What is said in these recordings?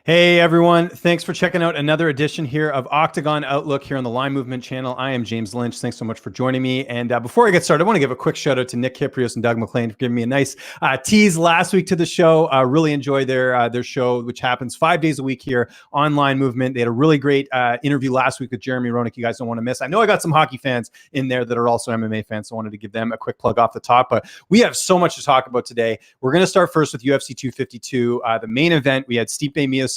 Hey everyone, thanks for checking out another edition here of Octagon Outlook here on the Line Movement channel. I am James Lynch. Thanks so much for joining me. And before I get started, I want to give a quick shout out to Nick Kiprios and Doug McLean for giving me a nice tease last week to the show. Really enjoy their show, which happens 5 days a week here on Line Movement. They had a really great interview last week with Jeremy Roenick. You guys don't want to miss. I know I got some hockey fans in there that are also MMA fans, so I wanted to give them a quick plug off the top. But we have so much to talk about today. We're going to start first with UFC 252, the main event. We had Stipe Miocic,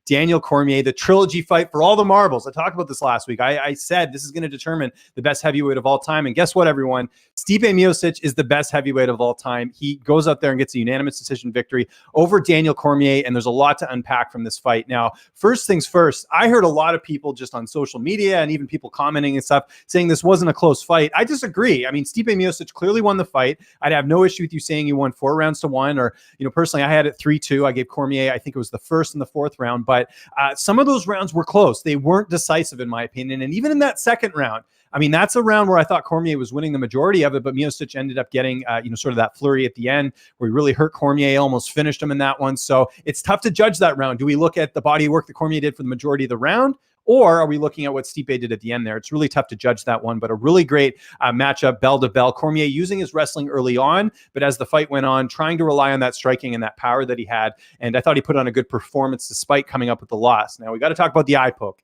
Daniel Cormier, the trilogy fight for all the marbles. I talked about this last week. I said this is going to determine the best heavyweight of all time. And guess what, everyone? Stipe Miocic is the best heavyweight of all time. He goes out there and gets a unanimous decision victory over Daniel Cormier. And there's a lot to unpack from this fight. Now, first things first, I heard a lot of people just on social media and even people commenting and stuff saying this wasn't a close fight. I disagree. I mean, Stipe Miocic clearly won the fight. I'd have no issue with you saying you won 4 rounds to 1, or, personally, I had it 3-2. I gave Cormier, I think it was the first and the 4th round, but some of those rounds were close. They weren't decisive, in my opinion. And even in that second round, I mean, that's a round where I thought Cormier was winning the majority of it, but Miocic ended up getting, sort of that flurry at the end where he really hurt Cormier, almost finished him in that one. So it's tough to judge that round. Do we look at the body of work that Cormier did for the majority of the round, or are we looking at what Stipe did at the end there? It's really tough to judge that one, but a really great matchup, bell to bell. Cormier using his wrestling early on, but as the fight went on, trying to rely on that striking and that power that he had. And I thought he put on a good performance despite coming up with the loss. Now, we got to talk about the eye poke.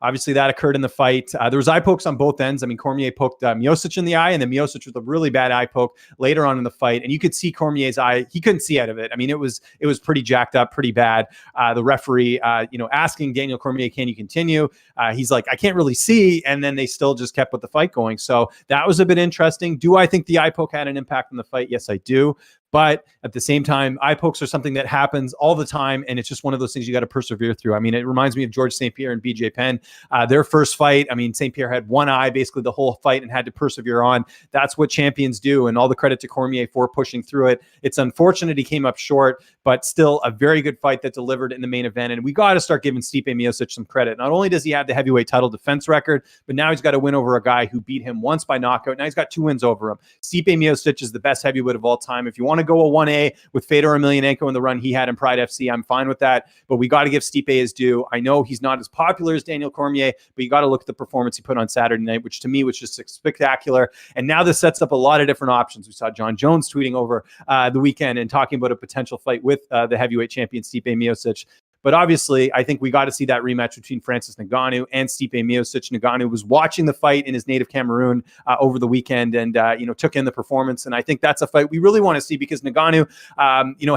Obviously, that occurred in the fight. There was eye pokes on both ends. I mean, Cormier poked Miocic in the eye, and then Miocic with a really bad eye poke later on in the fight. And you could see Cormier's eye. He couldn't see out of it. I mean, it was pretty jacked up, pretty bad. The referee, asking Daniel Cormier, can you continue? He's like, I can't really see. And then they still just kept with the fight going. So that was a bit interesting. Do I think the eye poke had an impact on the fight? Yes, I do. But at the same time, eye pokes are something that happens all the time, and it's just one of those things you got to persevere through. I mean, it reminds me of George St. Pierre and BJ Penn. Their first fight, I mean, St. Pierre had one eye basically the whole fight and had to persevere on. That's what champions do, and all the credit to Cormier for pushing through it. It's unfortunate he came up short, but still a very good fight that delivered in the main event, and we got to start giving Stipe Miocic some credit. Not only does he have the heavyweight title defense record, but now he's got to win over a guy who beat him once by knockout. Now he's got 2 wins over him. Stipe Miocic is the best heavyweight of all time. If you want to go a 1A, with Fedor Emelianenko in the run he had in Pride FC, I'm fine with that, but we got to give Stipe his due. I know he's not as popular as Daniel Cormier, but you got to look at the performance he put on Saturday night, which to me was just spectacular. And now this sets up a lot of different options. We saw John Jones tweeting over the weekend and talking about a potential fight with the heavyweight champion Stipe Miocic. But obviously, I think we got to see that rematch between Francis Ngannou and Stipe Miocic. Ngannou was watching the fight in his native Cameroon over the weekend and, took in the performance. And I think that's a fight we really want to see because Ngannou,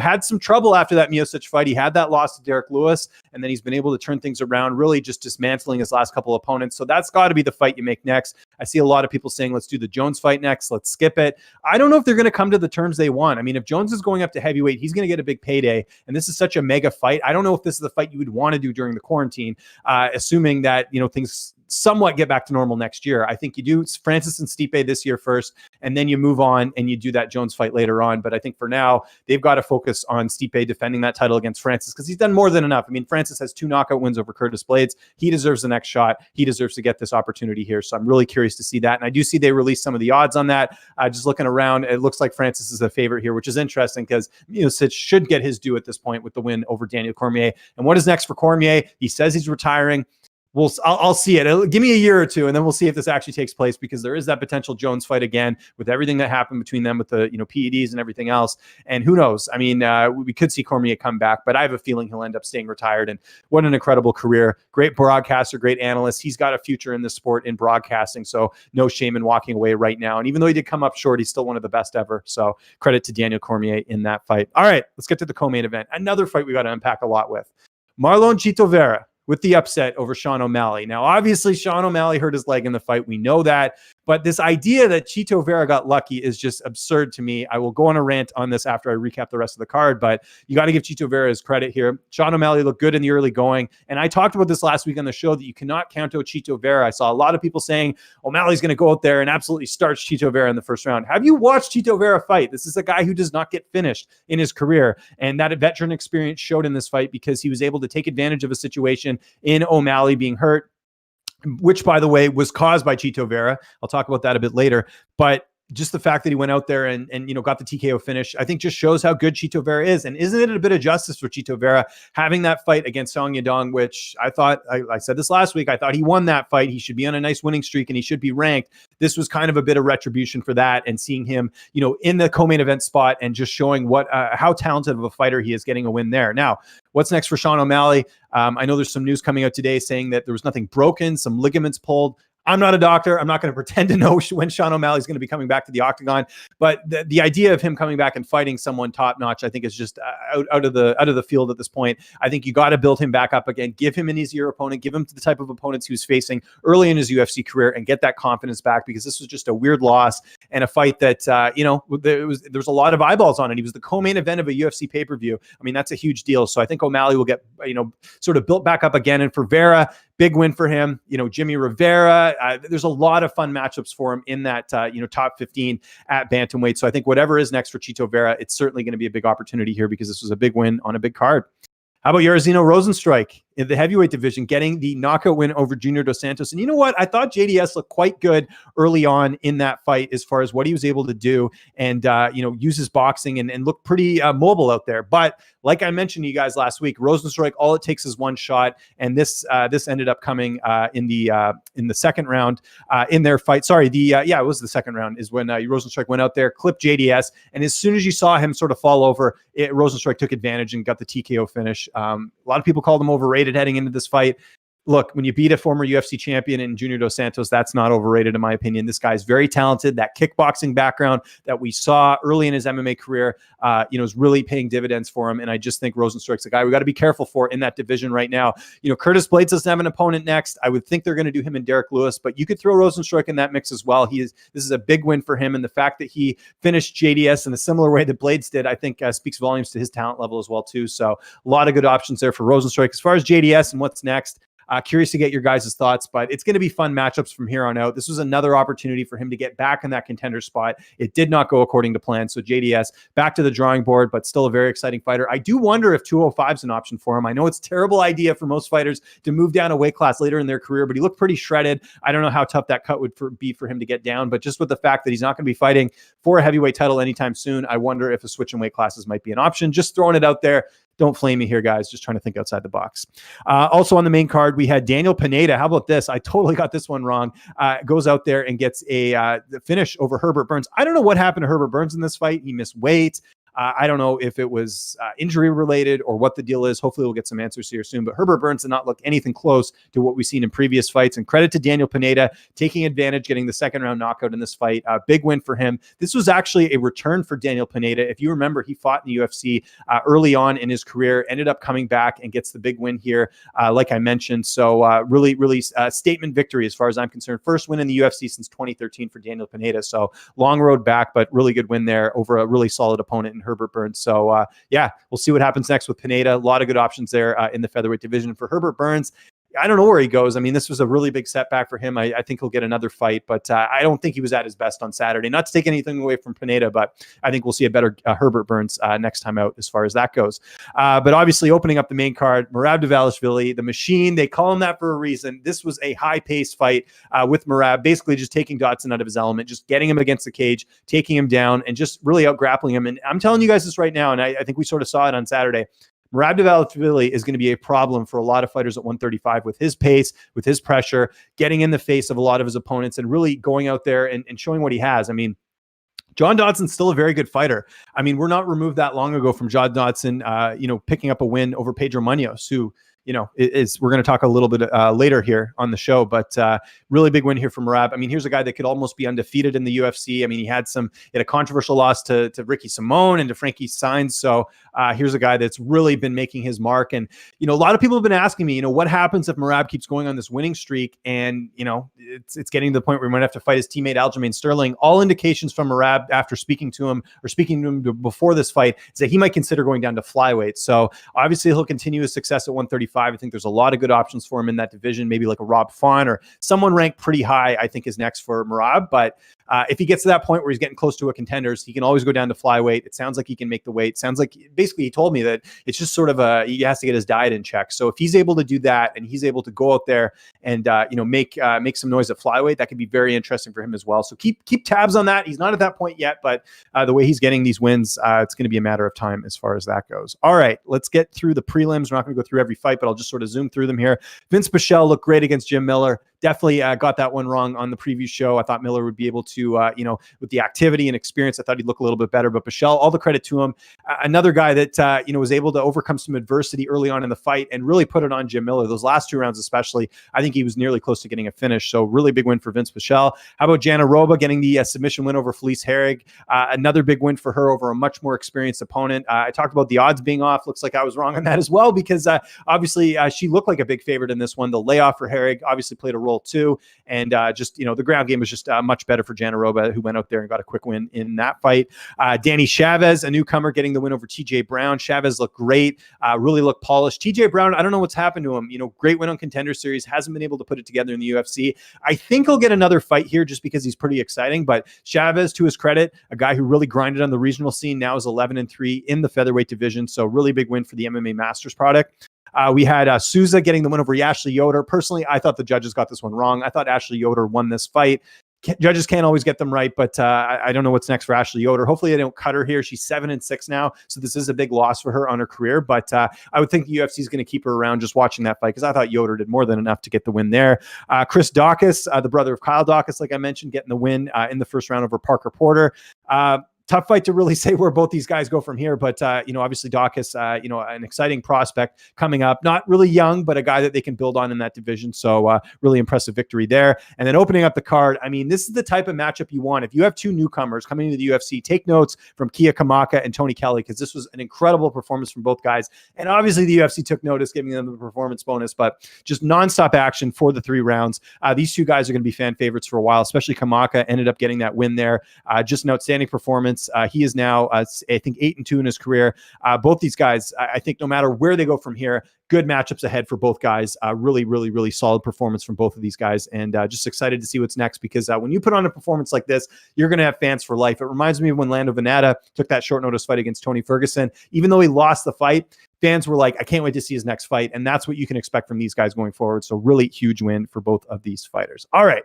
had some trouble after that Miocic fight. He had that loss to Derek Lewis, and then he's been able to turn things around, really just dismantling his last couple opponents. So that's got to be the fight you make next. I see a lot of people saying, let's do the Jones fight next. Let's skip it. I don't know if they're going to come to the terms they want. I mean, if Jones is going up to heavyweight, he's going to get a big payday. And this is such a mega fight. I don't know if this is the fight you would want to do during the quarantine, assuming that, things somewhat get back to normal next year. I think you do Francis and Stipe this year first, and then you move on and you do that Jones fight later on. But I think for now, they've got to focus on Stipe defending that title against Francis because he's done more than enough. I mean, Francis has 2 knockout wins over Curtis Blades. He deserves the next shot. He deserves to get this opportunity here. So I'm really curious to see that. And I do see they released some of the odds on that. Just looking around, it looks like Francis is a favorite here, which is interesting because Miocic should get his due at this point with the win over Daniel Cormier. And what is next for Cormier? He says he's retiring. I'll see it. Give me a year or two, and then we'll see if this actually takes place because there is that potential Jones fight again with everything that happened between them with the PEDs and everything else. And who knows? I mean, we could see Cormier come back, but I have a feeling he'll end up staying retired. And what an incredible career. Great broadcaster, great analyst. He's got a future in this sport in broadcasting, so no shame in walking away right now. And even though he did come up short, he's still one of the best ever. So credit to Daniel Cormier in that fight. All right, let's get to the co-main event. Another fight we got to unpack a lot with. Marlon Chito Vera with the upset over Sean O'Malley. Now, obviously, Sean O'Malley hurt his leg in the fight. We know that. But this idea that Chito Vera got lucky is just absurd to me. I will go on a rant on this after I recap the rest of the card, but you got to give Chito Vera his credit here. Sean O'Malley looked good in the early going. And I talked about this last week on the show that you cannot count out Chito Vera. I saw a lot of people saying O'Malley's going to go out there and absolutely starch Chito Vera in the first round. Have you watched Chito Vera fight? This is a guy who does not get finished in his career. And that veteran experience showed in this fight because he was able to take advantage of a situation in O'Malley being hurt, which, by the way, was caused by Chito Vera. I'll talk about that a bit later. But just the fact that he went out there and got the TKO finish, I think just shows how good Chito Vera is. And isn't it a bit of justice for Chito Vera having that fight against Song Yadong, which I thought, I said this last week, I thought he won that fight. He should be on a nice winning streak and he should be ranked. This was kind of a bit of retribution for that, and seeing him, in the co-main event spot and just showing how talented of a fighter he is, getting a win there. Now, what's next for Sean O'Malley? I know there's some news coming out today saying that there was nothing broken, some ligaments pulled. I'm not a doctor. I'm not going to pretend to know when Sean O'Malley is going to be coming back to the octagon. But the idea of him coming back and fighting someone top notch, I think, is just out of the field at this point. I think you got to build him back up again, give him an easier opponent, give him the type of opponents he was facing early in his UFC career, and get that confidence back, because this was just a weird loss and a fight that there was a lot of eyeballs on it. He was the co-main event of a UFC pay-per-view. I mean, that's a huge deal. So I think O'Malley will get sort of built back up again. And for Vera, big win for him. Jimmy Rivera. There's a lot of fun matchups for him in that top 15 at bantamweight. So I think whatever is next for Chito Vera, it's certainly going to be a big opportunity here, because this was a big win on a big card. How about Jairzinho Rozenstruik in the heavyweight division, getting the knockout win over Junior Dos Santos? And you know what? I thought JDS looked quite good early on in that fight as far as what he was able to do and, use his boxing and look pretty mobile out there. But like I mentioned to you guys last week, Rozenstruik, all it takes is one shot. And this ended up coming in the second round in their fight. Sorry, it was the second round is when Rozenstruik went out there, clipped JDS. And as soon as you saw him sort of fall over, Rozenstruik took advantage and got the TKO finish. A lot of people called him overrated heading into this fight. Look, when you beat a former UFC champion in Junior Dos Santos, that's not overrated in my opinion. This guy's very talented. That kickboxing background that we saw early in his MMA career, is really paying dividends for him. And I just think Rozenstruik's a guy we got to be careful for in that division right now. Curtis Blaydes doesn't have an opponent next. I would think they're going to do him and Derek Lewis, but you could throw Rozenstruik in that mix as well. This is a big win for him. And the fact that he finished JDS in a similar way that Blaydes did, I think speaks volumes to his talent level as well too. So a lot of good options there for Rozenstruik. As far as JDS and what's next, curious to get your guys' thoughts, but it's going to be fun matchups from here on out. This was another opportunity for him to get back in that contender spot. It did not go according to plan. So JDS back to the drawing board, but still a very exciting fighter. I do wonder if 205 is an option for him. I know it's a terrible idea for most fighters to move down a weight class later in their career, but he looked pretty shredded. I don't know how tough that cut would be for him to get down, but just with the fact that he's not going to be fighting for a heavyweight title anytime soon, I wonder if a switch in weight classes might be an option. Just throwing it out there. Don't flame me here, guys. Just trying to think outside the box. Also on the main card, we had Daniel PINEDA. How about this? I totally got this one wrong. Goes out there and gets the finish over Herbert Burns. I don't know what happened to Herbert Burns in this fight. He missed weight. I don't know if it was injury related or what the deal is. Hopefully we'll get some answers here soon. But Herbert Burns did not look anything close to what we've seen in previous fights. And credit to Daniel PINEDA taking advantage, getting the second round knockout in this fight. Big win for him. This was actually a return for Daniel PINEDA. If you remember, he fought in the UFC early on in his career, ended up coming back and gets the big win here, like I mentioned. So really statement victory as far as I'm concerned. First win in the UFC since 2013 for Daniel PINEDA. So long road back, but really good win there over a really solid opponent in Herbert Burns. So we'll see what happens next with PINEDA. A lot of good options there in the featherweight division. For Herbert Burns, I don't know where he goes. I mean, this was a really big setback for him. I think he'll get another fight, but I don't think he was at his best on Saturday. Not to take anything away from PINEDA, but I think we'll see a better Herbert Burns next time out as far as that goes. But obviously opening up the main card, Merab Dvalishvili, the machine, they call him that for a reason. This was a high-paced fight with Merab, basically just taking Dotson out of his element, just getting him against the cage, taking him down, and just really out-grappling him. And I'm telling you guys this right now, and I think we sort of saw it on Saturday. Merab Dvalishvili is going to be a problem for a lot of fighters at 135 with his pace, with his pressure, getting in the face of a lot of his opponents and really going out there and showing what he has. I mean, John Dodson's still a very good fighter. I mean, we're not removed that long ago from John Dodson, picking up a win over Pedro Munoz, who, we're going to talk a little bit later here on the show, but really big win here for Merab. I mean, here's a guy that could almost be undefeated in the UFC. I mean, he had a controversial loss to Ricky Simone and to Frankie Saenz. So here's a guy that's really been making his mark. And, a lot of people have been asking me, what happens if Merab keeps going on this winning streak and, it's getting to the point where he might have to fight his teammate Aljamain Sterling. All indications from Merab after speaking to him before this fight is that he might consider going down to flyweight. So obviously he'll continue his success at 135. 135. I think there's a lot of good options for him in that division, maybe like a Rob Font or someone ranked pretty high, I think is next for Merab. But if he gets to that point where he's getting close to a contenders, he can always go down to flyweight. It sounds like he can make the weight. Sounds like basically he told me that it's just sort of he has to get his diet in check. So if he's able to do that and he's able to go out there and make some noise at flyweight, that could be very interesting for him as well. So keep tabs on that. He's not at that point yet, but the way he's getting these wins, it's going to be a matter of time as far as that goes. All right, let's get through the prelims. We're not going to go through every fight, but I'll just sort of zoom through them here. Vince Pichel looked great against Jim Miller. Definitely got that one wrong on the preview show. I thought Miller would be able to, with the activity and experience, I thought he'd look a little bit better. But Pichel, all the credit to him. Another guy that, was able to overcome some adversity early on in the fight and really put it on Jim Miller. Those last 2 rounds especially, I think he was nearly close to getting a finish. So really big win for Vince Pichel. How about Jana Roba getting the submission win over Felice Herrig? Another big win for her over a much more experienced opponent. I talked about the odds being off. Looks like I was wrong on that as well because obviously she looked like a big favorite in this one. The layoff for Herrig obviously played a role too. And the ground game was just much better for Jana Roba, who went out there and got a quick win in that fight. Danny Chavez, a newcomer, getting the win over TJ Brown. Chavez looked great, really looked polished. TJ Brown, I don't know what's happened to him. Great win on Contender Series, hasn't been able to put it together in the UFC. I think he'll get another fight here just because he's pretty exciting. But Chavez, to his credit, a guy who really grinded on the regional scene, now is 11-3 in the featherweight division. So really big win for the MMA Masters product. We had Souza getting the win over Ashley Yoder. Personally, I thought the judges got this one wrong. I thought Ashley Yoder won this fight. Judges can't always get them right, but I don't know what's next for Ashley Yoder. Hopefully they don't cut her here. She's 7-6 now, so this is a big loss for her on her career, but I would think the UFC is going to keep her around just watching that fight because I thought Yoder did more than enough to get the win there. Chris Dawkins, the brother of Kyle Dawkins, like I mentioned, getting the win in the first round over Parker Porter. Tough fight to really say where both these guys go from here. But, obviously Dawkins, an exciting prospect coming up. Not really young, but a guy that they can build on in that division. So really impressive victory there. And then opening up the card, I mean, this is the type of matchup you want. If you have 2 newcomers coming into the UFC, take notes from Kia Kamaka and Tony Kelly, because this was an incredible performance from both guys. And obviously the UFC took notice, giving them the performance bonus, but just nonstop action for the 3 rounds. These 2 guys are going to be fan favorites for a while, especially Kamaka ended up getting that win there. Just an outstanding performance. He is now, I think, 8-2 in his career. Both these guys, I think no matter where they go from here, good matchups ahead for both guys. Really, really, really solid performance from both of these guys. And just excited to see what's next because when you put on a performance like this, you're going to have fans for life. It reminds me of when Lando Venata took that short notice fight against Tony Ferguson. Even though he lost the fight, fans were like, I can't wait to see his next fight. And that's what you can expect from these guys going forward. So really huge win for both of these fighters. All right.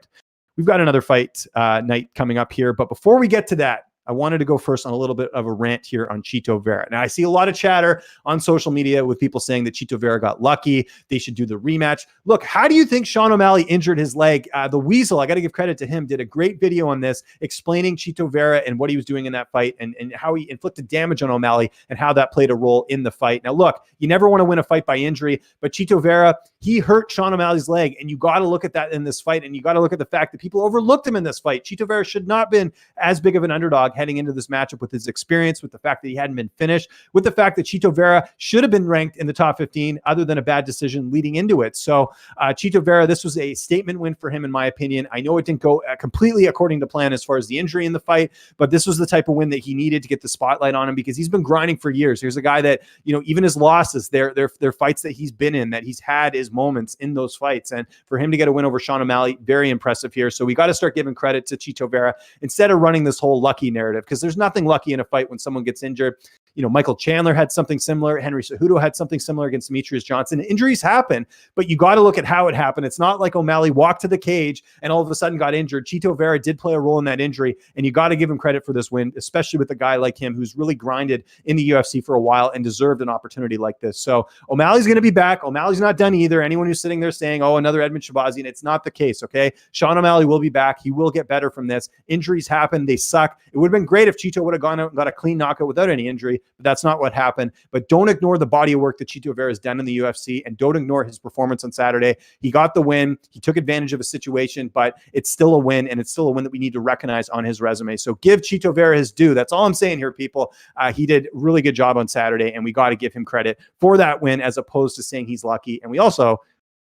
We've got another fight night coming up here. But before we get to that, I wanted to go first on a little bit of a rant here on Chito Vera. Now, I see a lot of chatter on social media with people saying that Chito Vera got lucky. They should do the rematch. Look, how do you think Sean O'Malley injured his leg? The Weasel, I got to give credit to him, did a great video on this explaining Chito Vera and what he was doing in that fight and how he inflicted damage on O'Malley and how that played a role in the fight. Now, look, you never want to win a fight by injury, but Chito Vera, he hurt Sean O'Malley's leg, and you got to look at that in this fight, and you got to look at the fact that people overlooked him in this fight. Chito Vera should not have been as big of an underdog heading into this matchup with his experience, with the fact that he hadn't been finished, with the fact that Chito Vera should have been ranked in the top 15 other than a bad decision leading into it. So Chito Vera, this was a statement win for him, in my opinion. I know it didn't go completely according to plan as far as the injury in the fight, but this was the type of win that he needed to get the spotlight on him because he's been grinding for years. Here's a guy that, even his losses, they're fights that he's been in, that he's had his moments in those fights. And for him to get a win over Sean O'Malley, very impressive here. So we got to start giving credit to Chito Vera instead of running this whole lucky narrative, because there's nothing lucky in a fight when someone gets injured. Michael Chandler had something similar. Henry Cejudo had something similar against Demetrius Johnson. Injuries happen, but you got to look at how it happened. It's not like O'Malley walked to the cage and all of a sudden got injured. Chito Vera did play a role in that injury, and you got to give him credit for this win, especially with a guy like him who's really grinded in the UFC for a while and deserved an opportunity like this. So O'Malley's going to be back. O'Malley's not done either. Anyone who's sitting there saying, oh, another Edmund Shabazian, it's not the case, okay? Sean O'Malley will be back. He will get better from this. Injuries happen. They suck. It would have been great if Chito would have gone out and got a clean knockout without any injury, but that's not what happened. But don't ignore the body of work that Chito Vera has done in the UFC, and don't ignore his performance on Saturday. He got the win. He took advantage of a situation, but it's still a win, and it's still a win that we need to recognize on his resume. So give Chito Vera his due. That's all I'm saying here, people. He did a really good job on Saturday, and we got to give him credit for that win as opposed to saying he's lucky. And we also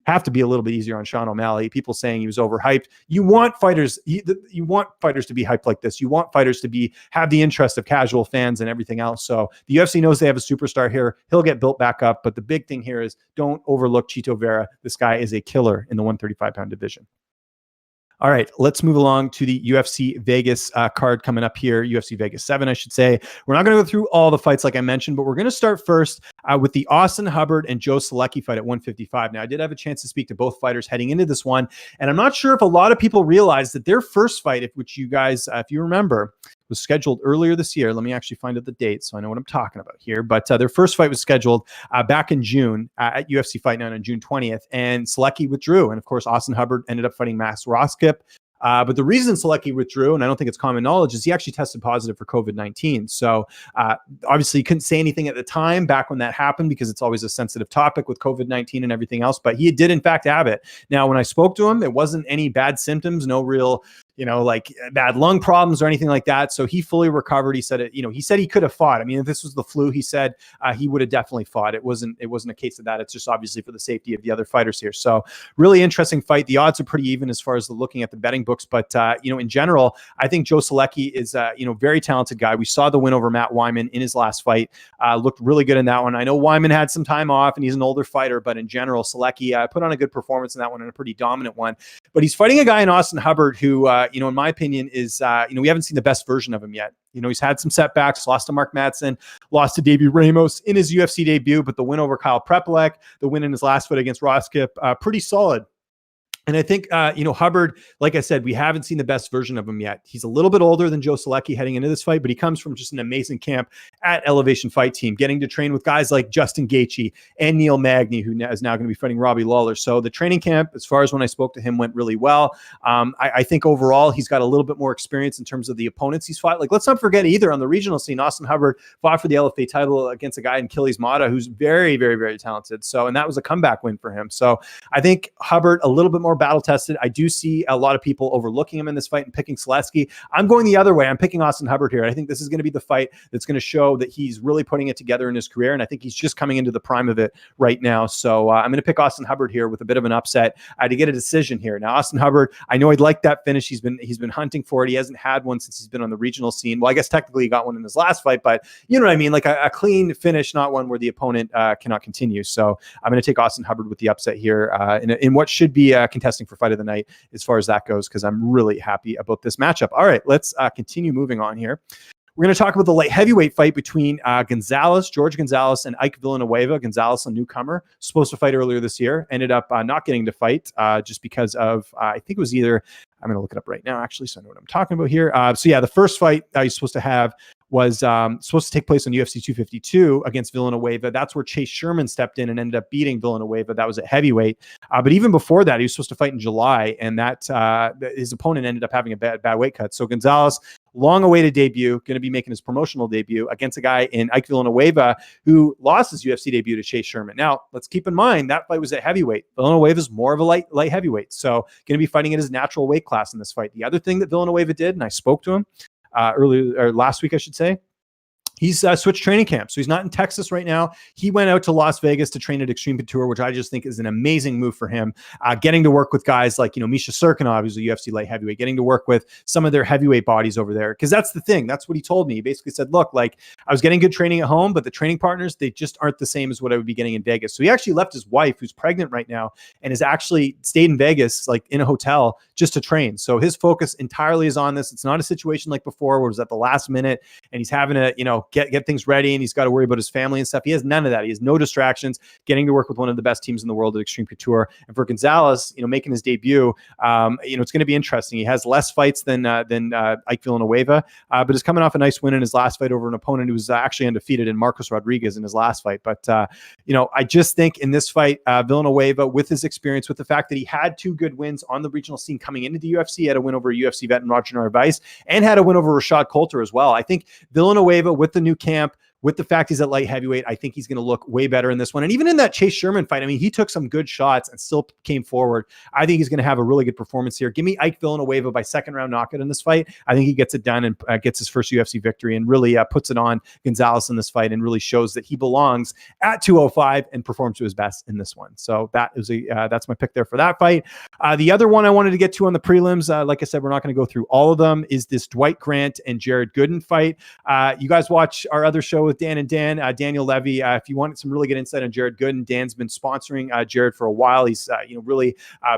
have to be a little bit easier on Sean O'Malley. People saying he was overhyped. You want fighters, you want fighters to be hyped like this. You want fighters to have the interest of casual fans and everything else. So the UFC knows they have a superstar here. He'll get built back up. But the big thing here is don't overlook Chito Vera. This guy is a killer in the 135-pound division. All right, let's move along to the UFC Vegas card coming up here, UFC Vegas 7, I should say. We're not going to go through all the fights like I mentioned, but we're going to start first with the Austin Hubbard and Joe Solecki fight at 155. Now, I did have a chance to speak to both fighters heading into this one, and I'm not sure if a lot of people realize that their first fight, which you guys, if you remember, was scheduled earlier this year. Let me actually find out the date so I know what I'm talking about here. But their first fight was scheduled back in June at UFC Fight Night on June 20th, and Solecki withdrew. And of course, Austin Hubbard ended up fighting Max Roskip. But the reason Solecki withdrew, and I don't think it's common knowledge, is he actually tested positive for COVID-19. So obviously he couldn't say anything at the time back when that happened because it's always a sensitive topic with COVID-19 and everything else. But he did in fact have it. Now, when I spoke to him, it wasn't any bad symptoms, no real like bad lung problems or anything like that. So he fully recovered. He said he said he could have fought. I mean, if this was the flu, he said he would have definitely fought. It wasn't a case of that. It's just obviously for the safety of the other fighters here. So really interesting fight. The odds are pretty even as far as looking at the betting books. But, in general, I think Joe Solecki is, very talented guy. We saw the win over Matt Wyman in his last fight. Looked really good in that one. I know Wyman had some time off and he's an older fighter, but in general, Solecki put on a good performance in that one and a pretty dominant one. But he's fighting a guy in Austin Hubbard who, in my opinion, is, we haven't seen the best version of him yet. He's had some setbacks, lost to Mark Madsen, lost to Davey Ramos in his UFC debut, but the win over Kyle Prepelec, the win in his last fight against Roskip, pretty solid. And I think, Hubbard, like I said, we haven't seen the best version of him yet. He's a little bit older than Joe Solecki heading into this fight, but he comes from just an amazing camp at Elevation Fight Team, getting to train with guys like Justin Gaethje and Neil Magny, who is now going to be fighting Robbie Lawler. So the training camp, as far as when I spoke to him, went really well. I think overall, he's got a little bit more experience in terms of the opponents he's fought. Like, let's not forget either on the regional scene, Austin Hubbard fought for the LFA title against a guy in Achilles Mata, who's very, very, very talented. So, and that was a comeback win for him. So I think Hubbard, a little bit more battle tested. I do see a lot of people overlooking him in this fight and picking Solecki. I'm going the other way. I'm picking Austin Hubbard here. I think this is going to be the fight that's going to show that he's really putting it together in his career. And I think he's just coming into the prime of it right now. So I'm going to pick Austin Hubbard here with a bit of an upset to get a decision here. Now, Austin Hubbard, I know I'd like that finish. He's been hunting for it. He hasn't had one since he's been on the regional scene. Well, I guess technically he got one in his last fight, but you know what I mean? Like a clean finish, not one where the opponent cannot continue. So I'm going to take Austin Hubbard with the upset here in what should be contesting for fight of the night as far as that goes, because I'm really happy about this matchup. All right, let's continue moving on here. We're going to talk about the light heavyweight fight between George Gonzalez, and Ike Villanueva. Gonzalez, a newcomer, supposed to fight earlier this year, ended up not getting to fight just because of, I think it was either, I'm going to look it up right now, actually, so I know what I'm talking about here. So yeah, the first fight he's supposed to have was supposed to take place on UFC 252 against Villanueva. That's where Chase Sherman stepped in and ended up beating Villanueva. That was at heavyweight. But even before that, he was supposed to fight in July, and that his opponent ended up having a bad weight cut. So Gonzalez, long-awaited debut, going to be making his promotional debut against a guy in Ike Villanueva who lost his UFC debut to Chase Sherman. Now, let's keep in mind that fight was at heavyweight. Villanueva is more of a light heavyweight, so going to be fighting at his natural weight class in this fight. The other thing that Villanueva did, and I spoke to him last week, I should say, he's switched training camp. So he's not in Texas right now. He went out to Las Vegas to train at Extreme Couture, which I just think is an amazing move for him. Getting to work with guys like, Misha Serkinov, who's a UFC light heavyweight, getting to work with some of their heavyweight bodies over there. Because that's the thing. That's what he told me. He basically said, look, like I was getting good training at home, but the training partners, they just aren't the same as what I would be getting in Vegas. So he actually left his wife, who's pregnant right now, and has actually stayed in Vegas, like in a hotel, just to train. So his focus entirely is on this. It's not a situation like before where it was at the last minute and he's having to, get things ready and he's got to worry about his family and stuff. He has none of that. He has no distractions, getting to work with one of the best teams in the world at Extreme Couture. And for Gonzalez, making his debut, it's going to be interesting. He has less fights than Ike Villanueva, but is coming off a nice win in his last fight over an opponent who was actually undefeated in Marcos Rodriguez in his last fight. But, I just think in this fight, Villanueva, with his experience, with the fact that he had two good wins on the regional scene coming into the UFC, had a win over a UFC vet and Roger Narvaez, and had a win over Rashad Coulter as well. I think Villanueva with the new camp, with the fact he's at light heavyweight, I think he's going to look way better in this one. And even in that Chase Sherman fight, I mean, he took some good shots and still came forward. I think he's going to have a really good performance here. Give me Ike Villanueva by second round knockout in this fight. I think he gets it done and gets his first UFC victory and really puts it on Gonzalez in this fight and really shows that he belongs at 205 and performs to his best in this one. So that is that's my pick there for that fight. The other one I wanted to get to on the prelims, like I said, we're not going to go through all of them, is this Dwight Grant and Jared Gooden fight. You guys watch our other show with Dan and Dan, Daniel Levy. If you want some really good insight on Jared Gooden, Dan's been sponsoring Jared for a while. He's really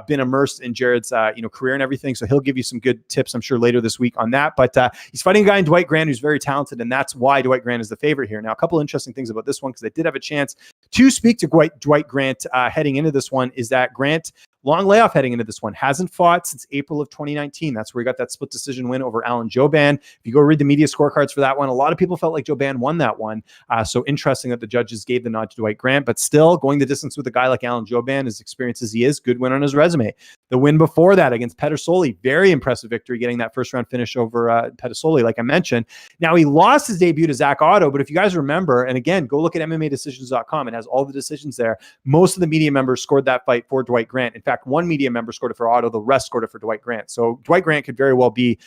been immersed in Jared's career and everything. So he'll give you some good tips, I'm sure, later this week on that. But he's fighting a guy in Dwight Grant who's very talented, and that's why Dwight Grant is the favorite here. Now, a couple interesting things about this one, because I did have a chance to speak to Dwight Grant heading into this one, is that Grant, long layoff heading into this one, hasn't fought since April of 2019. That's where he got that split decision win over Alan Jouban. If you go read the media scorecards for that one, a lot of people felt like Jouban won that one. So interesting that the judges gave the nod to Dwight Grant, but still going the distance with a guy like Alan Jouban, as experienced as he is, good win on his resume. The win before that against Pedersoli, very impressive victory, getting that first round finish over Pedersoli, like I mentioned. Now, he lost his debut to Zach Otto, but if you guys remember, and again, go look at MMAdecisions.com, it has all the decisions there. Most of the media members scored that fight for Dwight Grant. In fact, one media member scored it for Otto, the rest scored it for Dwight Grant. So Dwight Grant could very well be,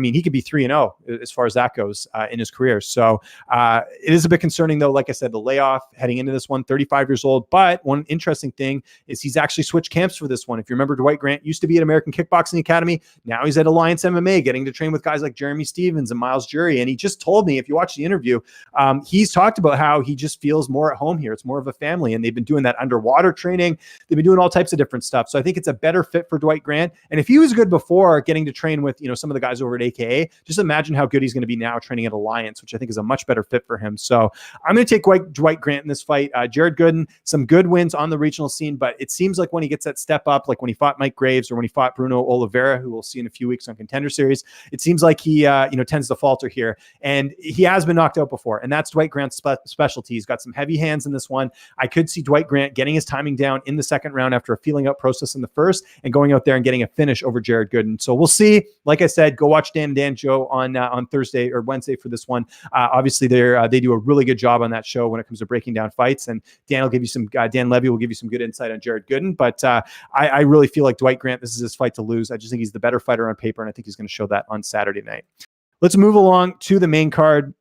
he could be 3-0 as far as that goes in his career. So it is a bit concerning, though. Like I said, the layoff heading into this one, 35 years old. But one interesting thing is he's actually switched camps for this one. If you remember, Dwight Grant used to be at American Kickboxing Academy. Now he's at Alliance MMA, getting to train with guys like Jeremy Stevens and Miles Jury. And he just told me, if you watch the interview, he's talked about how he just feels more at home here. It's more of a family, and they've been doing that underwater training. They've been doing all types of different stuff. So I think it's a better fit for Dwight Grant. And if he was good before getting to train with, some of the guys over at AKA, just imagine how good he's going to be now training at Alliance, which I think is a much better fit for him. So I'm going to take Dwight Grant in this fight. Jared Gooden, some good wins on the regional scene, but it seems like when he gets that step up, like when he fought Mike Graves or when he fought Bruno Oliveira, who we'll see in a few weeks on Contender Series, it seems like he, tends to falter here. And he has been knocked out before, and that's Dwight Grant's specialty. He's got some heavy hands in this one. I could see Dwight Grant getting his timing down in the second round after a feeling out process in the first and going out there and getting a finish over Jared Gooden. So we'll see. Like I said, go watch Dan and Dan Joe on Thursday or Wednesday for this one. Obviously, they do a really good job on that show when it comes to breaking down fights. And Dan will give you some. Dan Levy will give you some good insight on Jared Gooden. But I really feel like Dwight Grant, this is his fight to lose. I just think he's the better fighter on paper, and I think he's going to show that on Saturday night. Let's move along to the main card.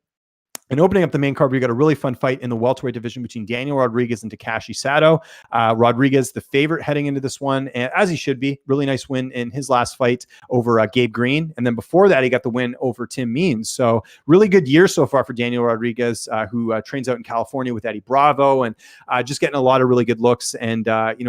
And opening up the main card, we got a really fun fight in the welterweight division between Daniel Rodriguez and Takashi Sato. Rodriguez, the favorite heading into this one, and as he should be. Really nice win in his last fight over Gabe Green. And then before that, he got the win over Tim Means. So really good year so far for Daniel Rodriguez, who trains out in California with Eddie Bravo, and just getting a lot of really good looks, and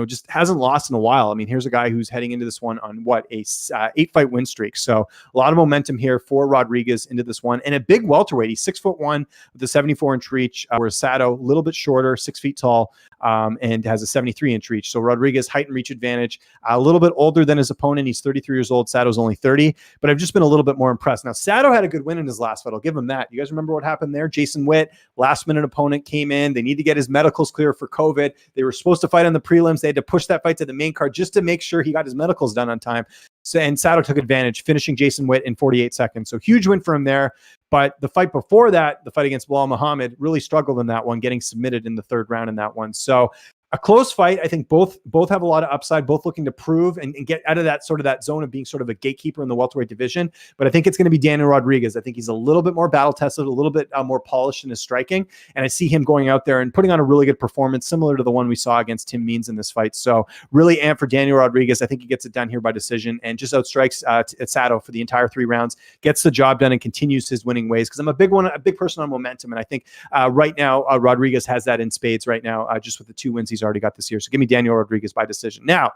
just hasn't lost in a while. I mean, here's a guy who's heading into this one on a 8-fight win streak. So a lot of momentum here for Rodriguez into this one. And a big welterweight. He's 6'1" with a 74-inch reach, whereas Sato, a little bit shorter, 6 feet tall, and has a 73-inch reach. So Rodriguez, height and reach advantage, a little bit older than his opponent. He's 33 years old. Sato's only 30, but I've just been a little bit more impressed. Now, Sato had a good win in his last fight. I'll give him that. You guys remember what happened there? Jason Witt, last-minute opponent, came in. They need to get his medicals clear for COVID. They were supposed to fight on the prelims. They had to push that fight to the main card just to make sure he got his medicals done on time. So, and Sato took advantage, finishing Jason Witt in 48 seconds. So huge win for him there. But the fight before that, the fight against Bilal Muhammad, really struggled in that one, getting submitted in the third round in that one. So a close fight. I think both have a lot of upside, both looking to prove and get out of that zone of being sort of a gatekeeper in the welterweight division. But I think it's going to be Daniel Rodriguez. I think he's a little bit more battle tested, a little bit more polished in his striking. And I see him going out there and putting on a really good performance, similar to the one we saw against Tim Means in this fight. So really amped for Daniel Rodriguez. I think he gets it done here by decision and just outstrikes Sato for the entire 3 rounds, gets the job done and continues his winning ways. Because I'm a big person on momentum. And I think right now, Rodriguez has that in spades right now, just with the 2 wins he's already got this year. So give me Daniel Rodriguez by decision. Now,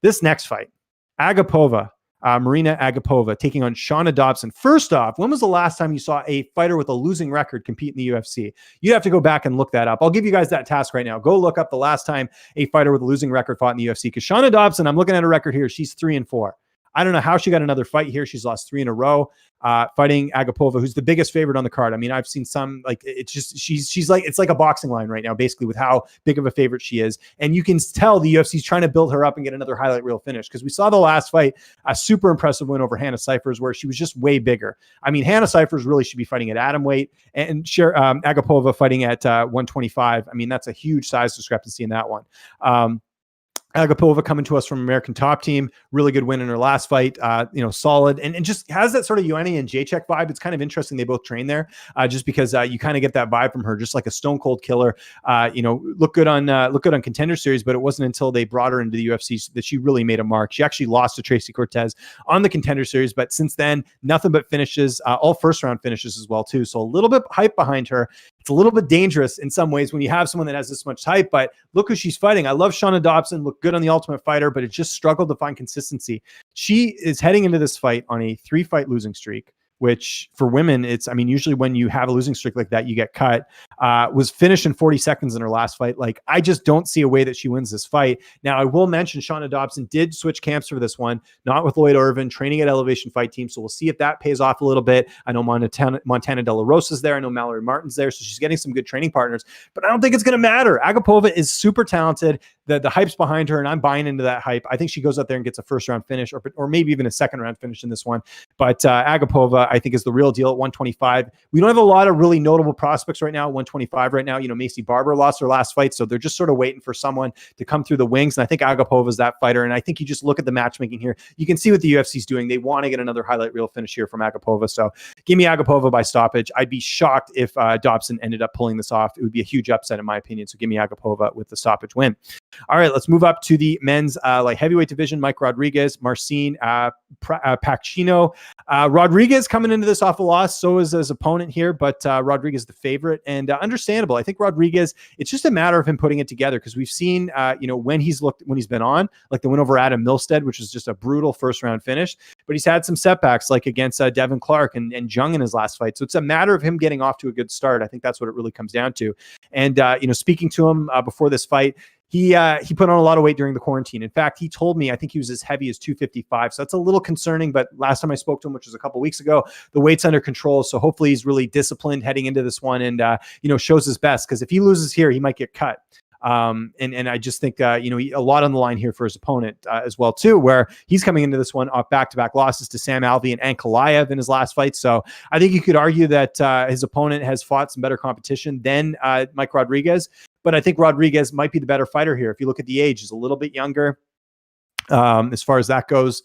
this next fight, Agapova, Marina Agapova taking on Shauna Dobson. First off, when was the last time you saw a fighter with a losing record compete in the UFC? You have to go back and look that up. I'll give you guys that task right now. Go look up the last time a fighter with a losing record fought in the UFC. Because Shauna Dobson, I'm looking at her record here. She's 3-4. I don't know how she got another fight here. She's lost 3 in a row. Fighting Agapova, who's the biggest favorite on the card. I mean, I've seen some, like, it's just, she's like, it's like a boxing line right now, basically, with how big of a favorite she is. And you can tell the UFC's trying to build her up and get another highlight reel finish, because we saw the last fight, a super impressive win over Hannah Cifers, where she was just way bigger. I mean, Hannah Cifers really should be fighting at atom weight, and Agapova fighting at 125. I mean, that's a huge size discrepancy in that one. Agapova coming to us from American Top Team, really good win in her last fight, solid, and just has that sort of Ioane and Jacek vibe. It's kind of interesting. They both train there, just because you kind of get that vibe from her, just like a stone cold killer. Look good on Contender Series, but it wasn't until they brought her into the UFC that she really made a mark. She actually lost to Tracy Cortez on the Contender Series, but since then, nothing but finishes, all first round finishes as well too. So a little bit hype behind her. It's a little bit dangerous in some ways when you have someone that has this much hype, but look who she's fighting. I love Shauna Dobson, looked good on the Ultimate Fighter, but it just struggled to find consistency. She is heading into this fight on a 3-fight losing streak, which for women, it's, I mean, usually when you have a losing streak like that, you get cut. Was finished in 40 seconds in her last fight. Like, I just don't see a way that she wins this fight. Now, I will mention Shauna Dobson did switch camps for this one, not with Lloyd Irvin, training at Elevation Fight Team. So we'll see if that pays off a little bit. I know Montana De La Rosa's there. I know Mallory Martin's there. So she's getting some good training partners, but I don't think it's going to matter. Agapova is super talented. The hype's behind her, and I'm buying into that hype. I think she goes out there and gets a first round finish, or maybe even a second round finish in this one. But Agapova, I think, is the real deal at 125. We don't have a lot of really notable prospects right now at 125 right now. Macy Barber lost her last fight, so they're just sort of waiting for someone to come through the wings. And I think Agapova is that fighter. And I think you just look at the matchmaking here. You can see what the UFC's doing. They want to get another highlight reel finish here from Agapova. So give me Agapova by stoppage. I'd be shocked if Dobson ended up pulling this off. It would be a huge upset in my opinion. So give me Agapova with the stoppage win. All right, let's move up to the men's light heavyweight division. Mike Rodriguez, Marcin Pacchino. Rodriguez coming into this off a loss. So is his opponent here, but Rodriguez the favorite, and understandable. I think Rodriguez, it's just a matter of him putting it together, because we've seen, when he's been on, like the win over Adam Milstead, which was just a brutal first round finish, but he's had some setbacks, like against Devin Clark and Jung in his last fight. So it's a matter of him getting off to a good start. I think that's what it really comes down to. And, speaking to him before this fight, he put on a lot of weight during the quarantine. In fact, he told me, I think he was as heavy as 255. So that's a little concerning, but last time I spoke to him, which was a couple weeks ago, the weight's under control. So hopefully he's really disciplined heading into this one, and, shows his best, because if he loses here, he might get cut. And I just think, a lot on the line here for his opponent as well too, where he's coming into this one off back-to-back losses to Sam Alvey and Ankalaev in his last fight. So I think you could argue that his opponent has fought some better competition than Mike Rodriguez, but I think Rodriguez might be the better fighter here. If you look at the age, he's a little bit younger as far as that goes.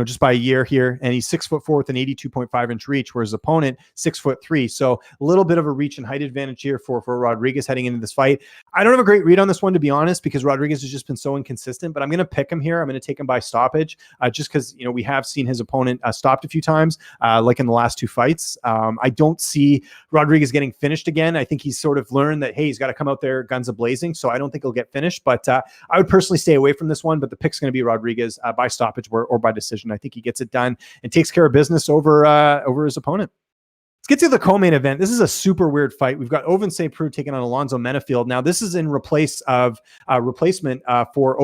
Just by a year here, and he's 6'4" with an 82.5 inch reach, whereas his opponent 6'3". So a little bit of a reach and height advantage here for Rodriguez heading into this fight. I don't have a great read on this one, to be honest, because Rodriguez has just been so inconsistent, but I'm going to pick him here. I'm going to take him by stoppage, just because, we have seen his opponent stopped a few times, like in the last 2 fights. I don't see Rodriguez getting finished again. I think he's sort of learned that, hey, he's got to come out there guns a-blazing. So I don't think he'll get finished, but I would personally stay away from this one, but the pick's going to be Rodriguez by stoppage or by decision. I think he gets it done and takes care of business over his opponent. Let's get to the co-main event. This is a super weird fight. We've got Ovince St. Preux taking on Alonzo Menafield. Now, this is in replacement for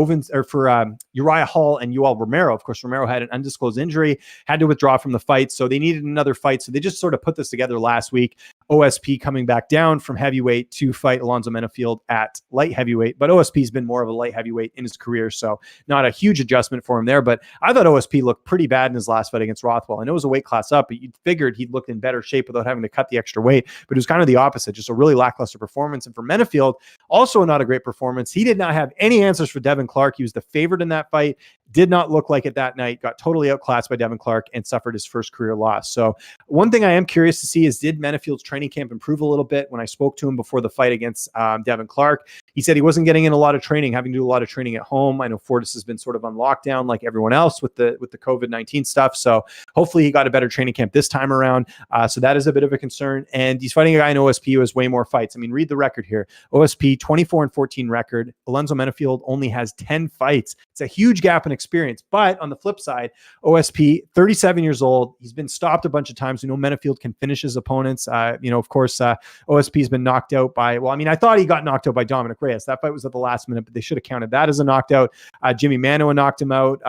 Uriah Hall and Yoel Romero. Of course, Romero had an undisclosed injury, had to withdraw from the fight, so they needed another fight. So they just sort of put this together last week. OSP coming back down from heavyweight to fight Alonzo Menafield at light heavyweight, but OSP's been more of a light heavyweight in his career, so not a huge adjustment for him there. But I thought OSP looked pretty bad in his last fight against Rothwell. I know it was a weight class up, but you figured he'd looked in better shape without having to cut the extra weight, but it was kind of the opposite, just a really lackluster performance. And for Menafield, also not a great performance. He did not have any answers for Devin Clark. He was the favorite in that fight, did not look like it that night, got totally outclassed by Devin Clark, and suffered his first career loss. So one thing I am curious to see is, did Menafield's training camp improve a little bit? When I spoke to him before the fight against Devin Clark, he said he wasn't getting in a lot of training, having to do a lot of training at home. I know Fortis has been sort of on lockdown like everyone else with the COVID-19 stuff. So hopefully he got a better training camp this time around. So that is a bit of a concern. And he's fighting a guy in OSP who has way more fights. I mean, read the record here. OSP 24-14 record. Alonzo Menafield only has 10 fights. It's a huge gap in experience. But on the flip side, OSP 37 years old. He's been stopped a bunch of times. We know Menafield can finish his opponents. Of course, OSP has been knocked out by, I thought he got knocked out by Dominic Reyes. Reyes. That fight was at the last minute, but they should have counted that as a knockout. Jimmy Manoa knocked him out.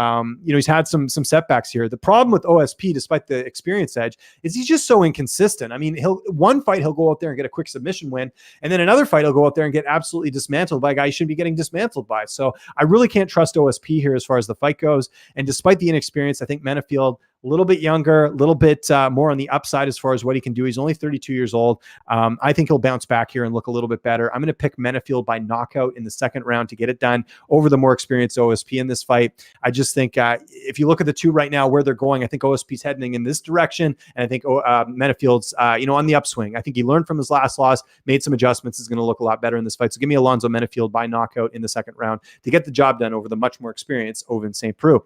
He's had some setbacks here. The problem with OSP, despite the experience edge, is he's just so inconsistent. I mean, one fight he'll go out there and get a quick submission win, and then another fight he'll go out there and get absolutely dismantled by a guy he shouldn't be getting dismantled by. So I really can't trust OSP here as far as the fight goes. And despite the inexperience, I think Menafield, a little bit younger, a little bit more on the upside as far as what he can do. He's only 32 years old. I think he'll bounce back here and look a little bit better. I'm going to pick Menafield by knockout in the second round to get it done over the more experienced OSP in this fight. I just think if you look at the two right now, where they're going, I think OSP's heading in this direction, and I think Menafield's on the upswing. I think he learned from his last loss, made some adjustments, is going to look a lot better in this fight. So give me Alonzo Menafield by knockout in the second round to get the job done over the much more experienced Ovince St. Preux.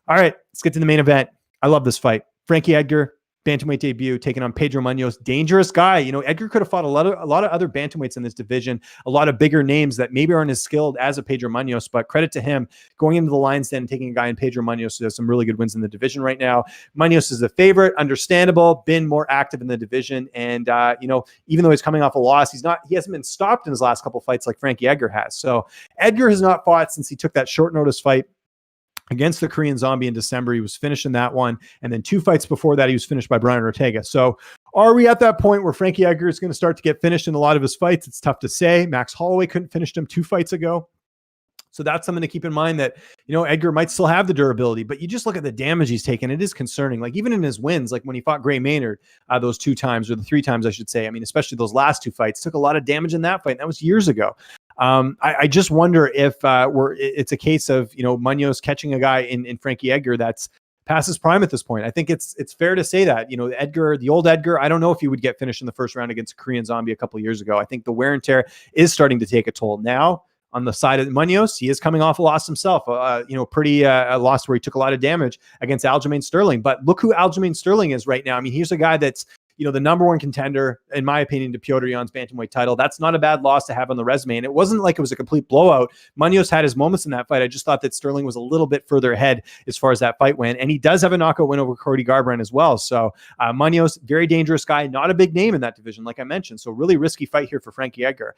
All right, let's get to the main event. I love this fight. Frankie Edgar, bantamweight debut, taking on Pedro Munhoz. Dangerous guy. Edgar could have fought a lot of other bantamweights in this division, a lot of bigger names that maybe aren't as skilled as a Pedro Munhoz, but credit to him going into the Lions Den and taking a guy in Pedro Munhoz who has some really good wins in the division right now. Munhoz is the favorite, understandable, been more active in the division, and even though he's coming off a loss, he hasn't been stopped in his last couple fights like Frankie Edgar has. So Edgar has not fought since he took that short notice fight against the Korean Zombie in December. He was finished in that one. And then 2 fights before that, he was finished by Brian Ortega. So are we at that point where Frankie Edgar is going to start to get finished in a lot of his fights? It's tough to say. Max Holloway couldn't finish him 2 fights ago. So that's something to keep in mind, that, Edgar might still have the durability, but you just look at the damage he's taken. It is concerning. Like even in his wins, like when he fought Gray Maynard, those 2 times, or the 3 times, I should say. I mean, especially those last 2 fights, took a lot of damage in that fight. And that was years ago. I just wonder if it's a case of, Munhoz catching a guy in Frankie Edgar that's past his prime at this point. I think it's fair to say that, Edgar, the old Edgar, I don't know if he would get finished in the first round against a Korean Zombie a couple of years ago. I think the wear and tear is starting to take a toll now. On the side of Munhoz, he is coming off a loss himself, a loss where he took a lot of damage against Aljamain Sterling. But look who Aljamain Sterling is right now. I mean, he's a guy that's, the number one contender, in my opinion, to Petr Yan's bantamweight title. That's not a bad loss to have on the resume. And it wasn't like it was a complete blowout. Munhoz had his moments in that fight. I just thought that Sterling was a little bit further ahead as far as that fight went. And he does have a knockout win over Cody Garbrandt as well. So Munhoz, very dangerous guy, not a big name in that division, like I mentioned. So really risky fight here for Frankie Edgar.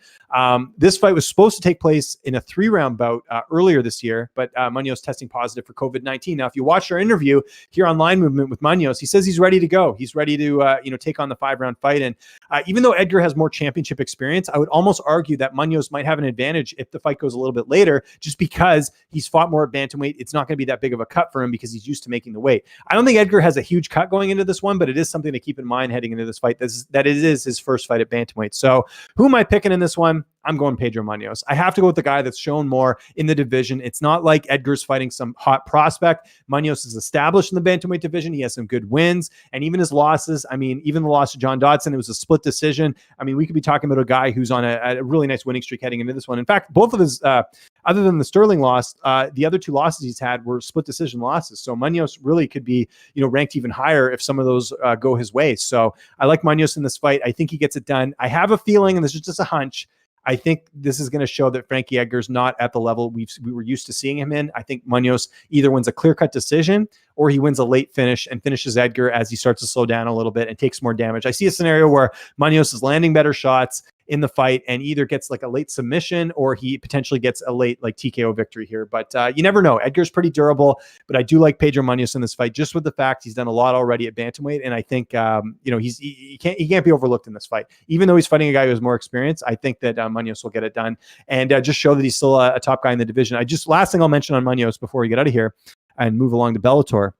This fight was supposed to take place in a 3-round bout earlier this year, but Munhoz testing positive for COVID-19. Now, if you watched our interview here on Line Movement with Munhoz, he says he's ready to go. He's ready to, take on the 5-round fight. And even though Edgar has more championship experience, I would almost argue that Munhoz might have an advantage if the fight goes a little bit later, just because he's fought more at bantamweight. It's not going to be that big of a cut for him because he's used to making the weight. I don't think Edgar has a huge cut going into this one, but it is something to keep in mind heading into this fight, that it is his first fight at bantamweight. So who am I picking in this one? I'm going Pedro Munhoz. I have to go with the guy that's shown more in the division. It's not like Edgar's fighting some hot prospect. Munhoz is established in the bantamweight division. He has some good wins, and even his losses. I mean, even the loss to John Dodson, it was a split decision. I mean, we could be talking about a guy who's on a really nice winning streak heading into this one. In fact, both of his, other than the Sterling loss, the other 2 losses he's had were split decision losses. So Munhoz really could be, ranked even higher if some of those go his way. So I like Munhoz in this fight. I think he gets it done. I have a feeling, and this is just a hunch, I think this is going to show that Frankie Edgar's not at the level we were used to seeing him in. I think Munhoz either wins a clear-cut decision or he wins a late finish and finishes Edgar as he starts to slow down a little bit and takes more damage. I see a scenario where Munhoz is landing better shots in the fight and either gets like a late submission or he potentially gets a late like TKO victory here. But you never know. Edgar's pretty durable, but I do like Pedro Munhoz in this fight just with the fact he's done a lot already at bantamweight, and I think he can't be overlooked in this fight. Even though he's fighting a guy who has more experience, I think that Munhoz will get it done and just show that he's still a top guy in the division. Last thing I'll mention on Munhoz before we get out of here and move along to Bellator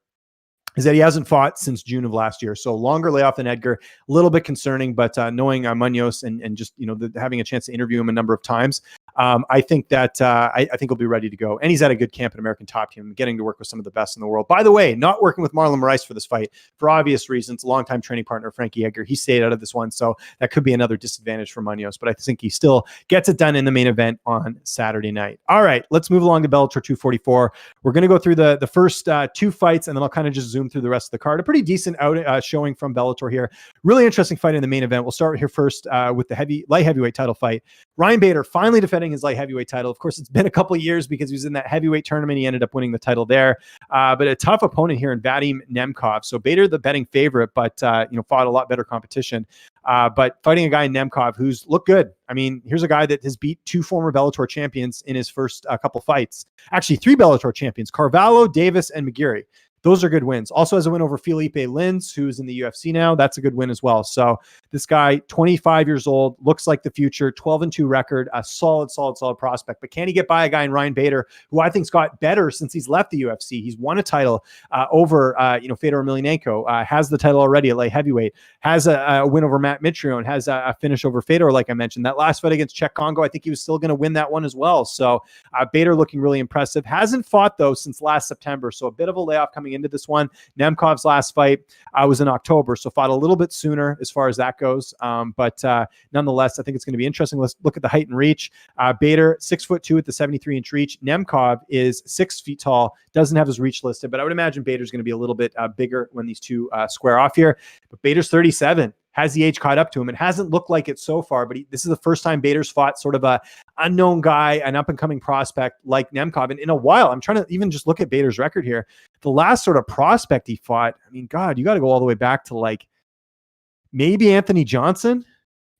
is that he hasn't fought since June of last year. So longer layoff than Edgar, a little bit concerning, but knowing Munhoz and just, having a chance to interview him a number of times, I think that I think he'll be ready to go. And he's at a good camp at American Top Team, getting to work with some of the best in the world. By the way, not working with Marlon Moraes for this fight for obvious reasons. Longtime training partner Frankie Edgar, he stayed out of this one, so that could be another disadvantage for Munhoz. But I think he still gets it done in the main event on Saturday night. All right, let's move along to Bellator 244. We're going to go through the first 2 fights, and then I'll kind of just zoom through the rest of the card. A pretty decent showing from Bellator here. Really interesting fight in the main event. We'll start here first with the light heavyweight title fight. Ryan Bader finally defending defending his light heavyweight title. Of course, it's been a couple of years because he was in that heavyweight tournament. He ended up winning the title there. But a tough opponent here in Vadim Nemkov. So Bader, the betting favorite, but fought a lot better competition. But fighting a guy in Nemkov who's looked good. I mean, here's a guy that has beat 2 former Bellator champions in his first couple fights. Actually, 3 Bellator champions, Carvalho, Davis, and McGeary. Those are good wins. Also has a win over Felipe Lins, who's in the UFC now. That's a good win as well. So this guy, 25 years old, looks like the future, 12-2 record, a solid prospect. But can he get by a guy in Ryan Bader, who I think's got better since he's left the UFC? He's won a title over Fedor Emelianenko, has the title already at light heavyweight, has a win over Matt Mitrione, has a finish over Fedor, like I mentioned. That last fight against Czech Congo, I think he was still going to win that one as well. So Bader looking really impressive. Hasn't fought, though, since last September. So a bit of a layoff coming into this one. Nemkov's last fight was in October, so fought a little bit sooner as far as that goes. But nonetheless, I think it's going to be interesting. Let's look at the height and reach. Bader, 6'2" at the 73-inch reach. Nemkov is 6 feet tall, doesn't have his reach listed, but I would imagine Bader's going to be a little bit bigger when these two square off here. But Bader's 37. Has the age caught up to him? It hasn't looked like it so far, but this is the first time Bader's fought sort of a unknown guy, an up-and-coming prospect like Nemkov. And in a while, I'm trying to even just look at Bader's record here. The last sort of prospect he fought, I mean, God, you got to go all the way back to like maybe Anthony Johnson,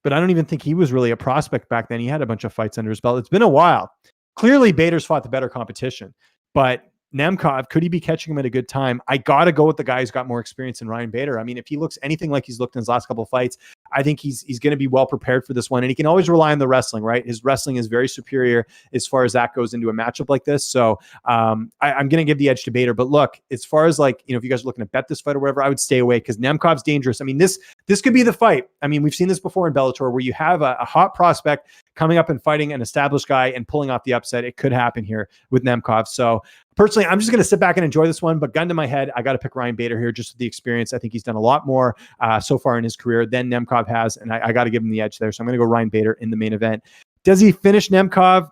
but I don't even think he was really a prospect back then. He had a bunch of fights under his belt. It's been a while. Clearly, Bader's fought the better competition, but Nemkov, could he be catching him at a good time? I got to go with the guy who's got more experience than Ryan Bader. I mean, if he looks anything like he's looked in his last couple of fights, I think he's going to be well prepared for this one. And he can always rely on the wrestling, right? His wrestling is very superior as far as that goes into a matchup like this. So I'm going to give the edge to Bader. But look, as far as like, if you guys are looking to bet this fight or whatever, I would stay away because Nemkov's dangerous. I mean, this could be the fight. I mean, we've seen this before in Bellator where you have a hot prospect coming up and fighting an established guy and pulling off the upset. It could happen here with Nemkov. So personally, I'm just going to sit back and enjoy this one, but gun to my head, I got to pick Ryan Bader here just with the experience. I think he's done a lot more so far in his career than Nemkov has, and I got to give him the edge there. So I'm going to go Ryan Bader in the main event. Does he finish Nemkov?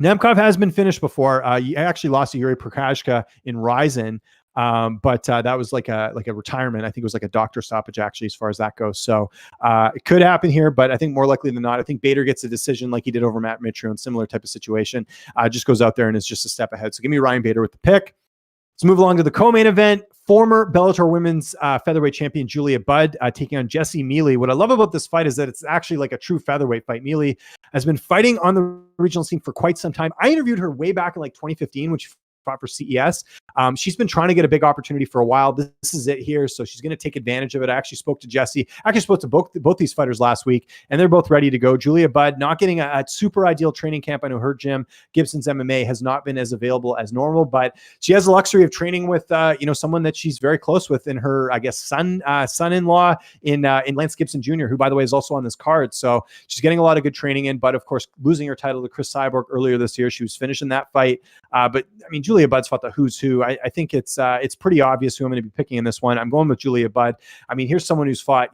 Nemkov has been finished before. He actually lost to Yuri Prokashka in Ryzen, but that was like a retirement. I think it was like a doctor stoppage actually, as far as that goes. So it could happen here, but I think more likely than not, I think Bader gets a decision like he did over Matt Mitrione, similar type of situation. Just goes out there and is just a step ahead. So give me Ryan Bader with the pick. Let's move along to the co-main event. Former Bellator Women's Featherweight Champion Julia Budd taking on Jessie Mealy. What I love about this fight is that it's actually like a true featherweight fight. Mealy has been fighting on the regional scene for quite some time. I interviewed her way back in like 2015 when she fought for CES. She's been trying to get a big opportunity for a while. This is it here. So she's going to take advantage of it. I actually spoke to Jessie. I actually spoke to both these fighters last week, and they're both ready to go. Julia Budd not getting a super ideal training camp. I know her gym, Gibson's MMA, has not been as available as normal, but she has the luxury of training with someone that she's very close with in her, I guess, son-in-law in Lance Gibson Jr., who, by the way, is also on this card. So she's getting a lot of good training in, but of course, losing her title to Chris Cyborg earlier this year, she was finishing that fight. But I mean, Julia Budd's fought the who's who. I think it's pretty obvious who I'm going to be picking in this one. I'm going with Julia Budd. I mean, here's someone who's fought,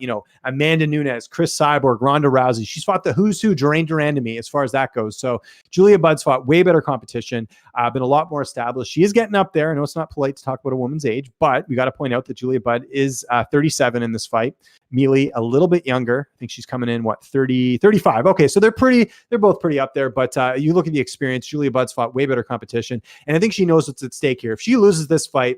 Amanda Nunes, Chris Cyborg, Ronda Rousey. She's fought the who's who, Duran to me, as far as that goes. So Julia Budd's fought way better competition, been a lot more established. She is getting up there. I know it's not polite to talk about a woman's age, but we got to point out that Julia Budd is 37 in this fight. Mealy a little bit younger. I think she's coming in 30, 35. Okay, so they're both pretty up there, but you look at the experience, Julia Budd's fought way better competition, and I think she knows what's at stake here. If she loses this fight,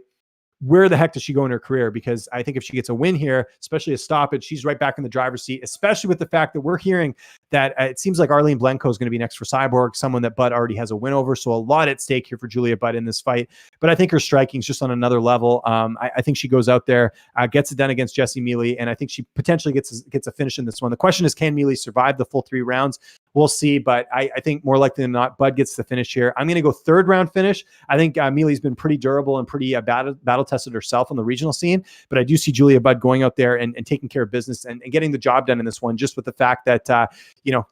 where the heck does she go in her career? Because I think if she gets a win here, especially a stoppage, she's right back in the driver's seat, especially with the fact that we're hearing that it seems like Arlene Blenko is going to be next for Cyborg, someone that Budd already has a win over. So a lot at stake here for Julia Budd in this fight. But I think her striking is just on another level. I think she goes out there, gets it done against Jessie Mealy, and I think she potentially gets a finish in this one. The question is, can Mealy survive the full 3 rounds? We'll see, but I think more likely than not, Budd gets the finish here. I'm going to go 3rd round finish. I think Mealy's been pretty durable and pretty battle tested herself on the regional scene, but I do see Julia Budd going out there and taking care of business and getting the job done in this one, just with the fact that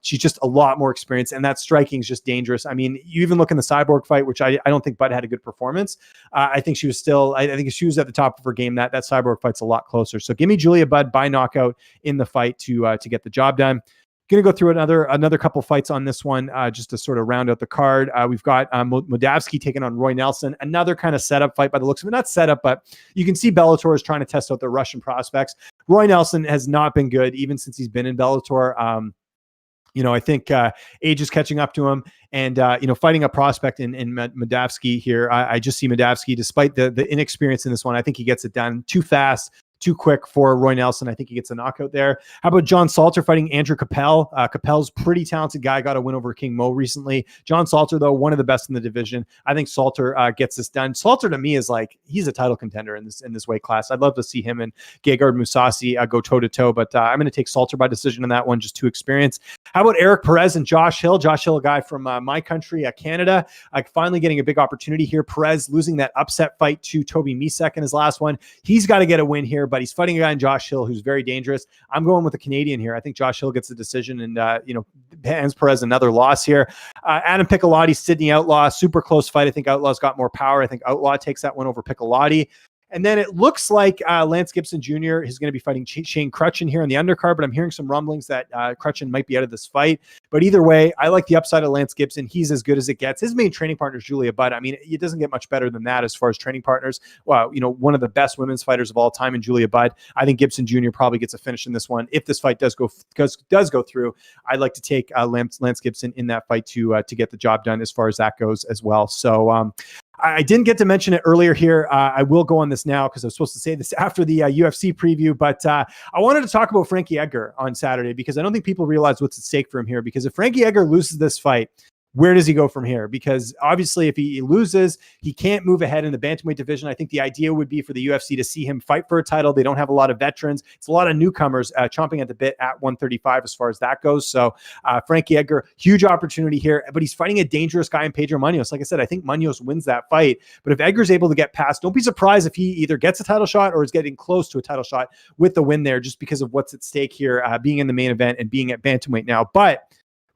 she's just a lot more experienced, and that striking is just dangerous. I mean, you even look in the Cyborg fight, which I don't think Budd had a good performance. I think she was still, I think if she was at the top of her game, that Cyborg fight's a lot closer. So give me Julia Budd by knockout in the fight to get the job done. Going to go through another couple fights on this one just to sort of round out the card. We've got Moldavsky taking on Roy Nelson. Another kind of setup fight by the looks of it. Not setup, but you can see Bellator is trying to test out their Russian prospects. Roy Nelson has not been good even since he's been in Bellator. I think age is catching up to him, and fighting a prospect in Madavsky here. I just see Madavsky, despite the inexperience in this one, I think he gets it done too fast, too quick for Roy Nelson. I think he gets a knockout there. How about John Salter fighting Andrew Capel? Capel's pretty talented guy, got a win over King Mo recently. John Salter, though, one of the best in the division. I think Salter gets this done. Salter, to me, is like, he's a title contender in this weight class. I'd love to see him and Gegard Mousasi go toe-to-toe, but I'm going to take Salter by decision in that one, just too experienced. How about Eric Perez and Josh Hill? Josh Hill, a guy from my country, Canada, finally getting a big opportunity here. Perez losing that upset fight to Toby Misek in his last one. He's got to get a win here, but he's fighting a guy in Josh Hill who's very dangerous. I'm going with the Canadian here. I think Josh Hill gets the decision and, hands Perez another loss here. Adam Piccolotti, Sydney Outlaw, super close fight. I think Outlaw's got more power. I think Outlaw takes that one over Piccolotti. And then it looks like Lance Gibson Jr. is going to be fighting Shane Crutchin here on the undercard, but I'm hearing some rumblings that Crutchin might be out of this fight. But either way, I like the upside of Lance Gibson. He's as good as it gets. His main training partner is Julia Budd. I mean, it doesn't get much better than that as far as training partners. Well, one of the best women's fighters of all time in Julia Budd. I think Gibson Jr. probably gets a finish in this one. If this fight does go through, I'd like to take Lance Gibson in that fight to get the job done as far as that goes as well. So, I didn't get to mention it earlier here. I will go on this now because I was supposed to say this after the UFC preview, but I wanted to talk about Frankie Edgar on Saturday because I don't think people realize what's at stake for him here. Because if Frankie Edgar loses this fight, where does he go from here? Because obviously if he loses, he can't move ahead in the bantamweight division. I think the idea would be for the UFC to see him fight for a title. They don't have a lot of veterans. It's a lot of newcomers chomping at the bit at 135 as far as that goes. So Frankie Edgar, huge opportunity here, but he's fighting a dangerous guy in Pedro Munhoz. Like I said, I think Munhoz wins that fight, but if Edgar's able to get past, don't be surprised if he either gets a title shot or is getting close to a title shot with the win there, just because of what's at stake here, being in the main event and being at bantamweight now. But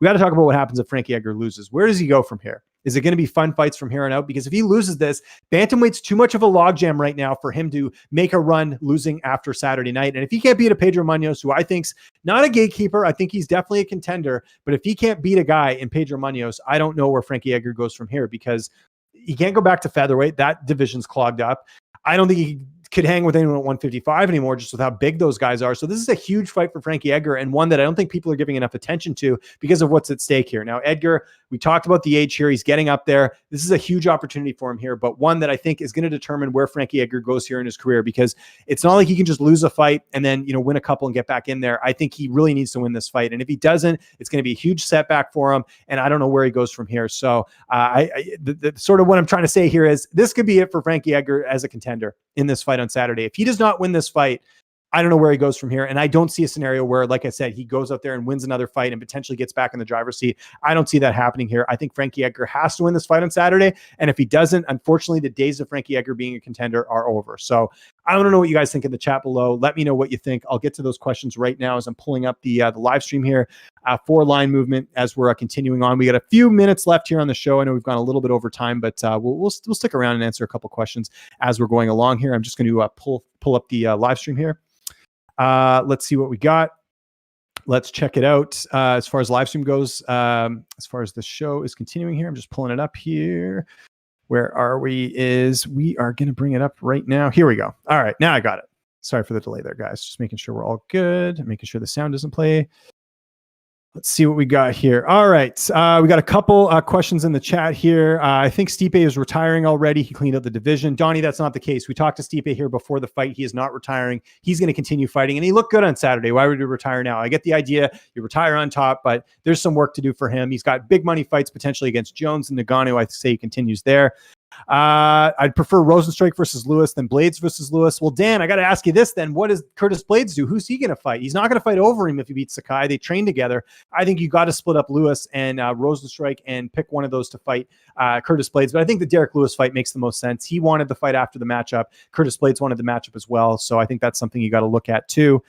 we got to talk about what happens if Frankie Edgar loses. Where does he go from here? Is it going to be fun fights from here on out? Because if he loses this, bantamweight's too much of a logjam right now for him to make a run losing after Saturday night. And if he can't beat a Pedro Munhoz, who I think's not a gatekeeper, I think he's definitely a contender. But if he can't beat a guy in Pedro Munhoz, I don't know where Frankie Edgar goes from here because he can't go back to featherweight. That division's clogged up. I don't think he could hang with anyone at 155 anymore, just with how big those guys are. So this is a huge fight for Frankie Edgar, and one that I don't think people are giving enough attention to because of what's at stake here. Now, Edgar, we talked about the age here. He's getting up there. This is a huge opportunity for him here, but one that I think is going to determine where Frankie Edgar goes here in his career, because it's not like he can just lose a fight and then, win a couple and get back in there. I think he really needs to win this fight. And if he doesn't, it's going to be a huge setback for him. And I don't know where he goes from here. So the sort of what I'm trying to say here is this could be it for Frankie Edgar as a contender in this fight on Saturday. If he does not win this fight, I don't know where he goes from here. And I don't see a scenario where, like I said, he goes out there and wins another fight and potentially gets back in the driver's seat. I don't see that happening here. I think Frankie Edgar has to win this fight on Saturday. And if he doesn't, unfortunately, the days of Frankie Edgar being a contender are over. So I don't know what you guys think in the chat below. Let me know what you think. I'll get to those questions right now as I'm pulling up the live stream here for Line Movement as we're continuing on. We got a few minutes left here on the show. I know we've gone a little bit over time, but we'll stick around and answer a couple questions as we're going along here. I'm just going to pull up the live stream here. Let's see what we got. Let's check it out. As far as live stream goes, as far as the show is continuing here, I'm just pulling it up here. Where are we? We are going to bring it up right now. Here we go. All right. Now I got it. Sorry for the delay there, guys. Just making sure we're all good. Making sure the sound doesn't play. Let's see what we got here. All right. We got a couple questions in the chat here. I think Stipe is retiring already. He cleaned up the division. Donnie, that's not the case. We talked to Stipe here before the fight. He is not retiring. He's going to continue fighting, and he looked good on Saturday. Why would he retire now? I get the idea. You retire on top, but there's some work to do for him. He's got big money fights potentially against Jones and Nagano. I say he continues there. I'd prefer Rosenstrike versus Lewis than Blades versus Lewis. Well, Dan, I got to ask you this then. What does Curtis Blades do? Who's he going to fight? He's not going to fight over him if he beats Sakai. They train together. I think you got to split up Lewis and Rosenstrike and pick one of those to fight Curtis Blades. But I think the Derek Lewis fight makes the most sense. He wanted the fight after the matchup. Curtis Blades wanted the matchup as well. So I think that's something you got to look at too.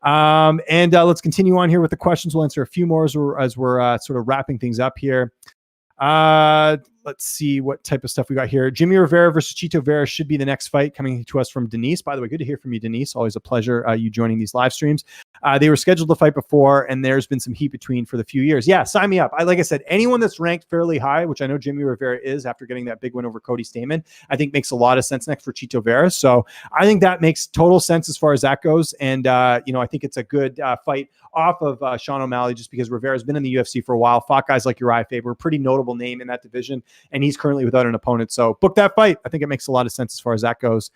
Let's continue on here with the questions. We'll answer a few more as we're sort of wrapping things up here. let's see what type of stuff we got here. Jimmy Rivera versus Chito Vera should be the next fight, coming to us from Denise. By the way, good to hear from you, Denise. Always a pleasure you joining these live streams. They were scheduled to fight before, and there's been some heat between for the few years. Yeah, sign me up. Like I said, anyone that's ranked fairly high, which I know Jimmy Rivera is after getting that big win over Cody Stamann, I think makes a lot of sense next for Chito Vera. So I think that makes total sense as far as that goes. And, I think it's a good fight off of Sean O'Malley, just because Rivera's been in the UFC for a while, fought guys like Uriah Faber, a pretty notable name in that division, and he's currently without an opponent. So book that fight. I think it makes a lot of sense as far as that goes.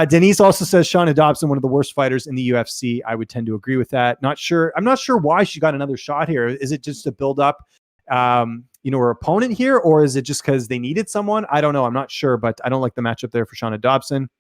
Denise also says Shana Dobson, one of the worst fighters in the UFC. I would tend to agree with that. I'm not sure why she got another shot here. Is it just to build up, her opponent here, or is it just because they needed someone? I don't know. I'm not sure, but I don't like the matchup there for Shana Dobson.